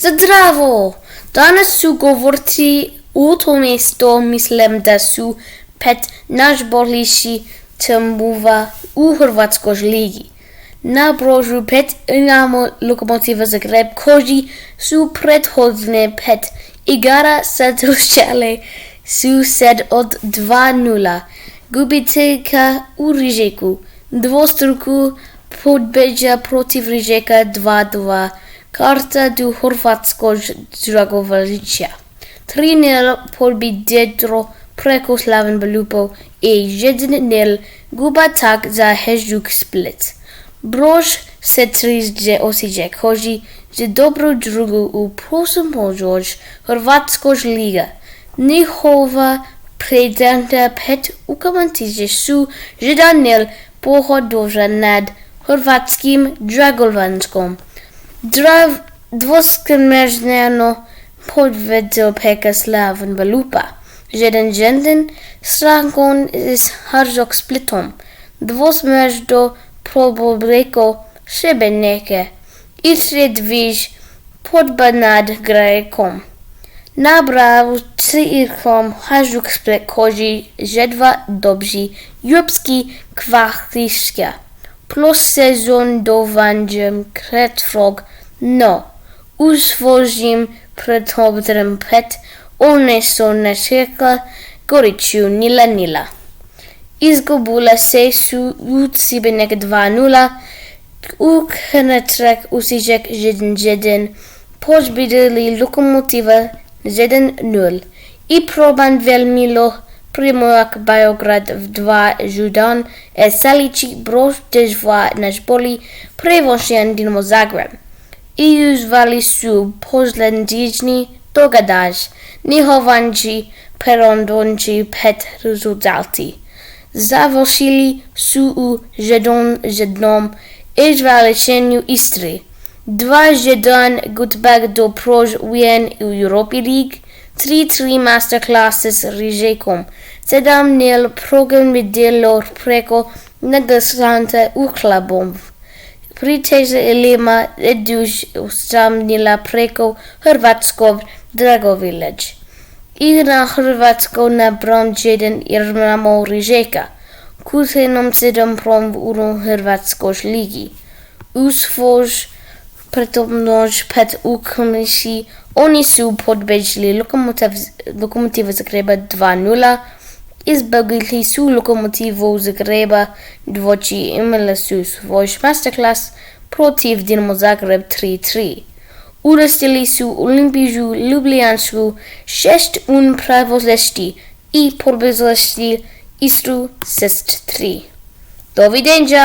Zdravo! Danas su govorti o tome što mislim da su pet najboljši timova u Hrvatskoj ligi. Na broju 5 imamo Lokomotiva Zagreb koji su prethodne 5 igara završile sused od 2:0. Gubiteka u Riječku, dvostruku pobjeda protiv Rijeka 2:2. Karta do Hrvatskog Dragovoljića. 3:0 pobjedo preko Slaven Belupo i 1:0 gubatak za Hajduk Split. Broj se 3 osjeća koji je dobro drugo u prosumođoj Hrvatskoj liga. Njihova predanja 5 ukamatice su 1:0 pohodovra nad Hrvatskim Dragovoljačkom. Dvosmjerno pobjedo preko Slaven Belupa. 1:1 strankom s Hajduk Splitom. Dvosmjerno preko Šibenike i 3:2 podba nad Grajkom. Na bravu trikom Hajduk Split koji jedva dobří europský kvalifikace. Plus sezonovaním Kretrog, no, usvožím předhodrem 5, one jsou nečekla Goriču 0:0. Izgubila se su Šibenik 2:0, u Knetrek Osijek 1:1, pobjedili Lokomotiva 1:0. I proban velmi Primorak Beograd 2:1 a Salici broj 2 najbolji prevožen Dinamo Zagreb. I uzvali su poslední dogadaj, nehovanči perondonči 5 rezultati. Završili su u 1:1 i zvaličenju Istry. 2:1 Gutbag do prožujen u Europa League, 3:3 masterclass s Riječkom, 7:0 program preko negasanta u klubom. Priteze Ilima eduž 8:0 preko Hrvatskog Dragovoljača. I na Hrvatsko na brom 1 imamo Rijeka, kusenom 7 prom u Hrvatskoj ligi. Usvož pretomnož 5 ukamisi, oni su pobjedili Lokomotiva Zagreba 2:0, izbavili su Lokomotivu Zagreba dvoči, imali su svoj masterclass protiv Dinamo Zagreb 3:3. Udostili su Olimpiju Ljubljansku 6:1 pravoslešti i pobjedili Istru 6:3. Dovidenja!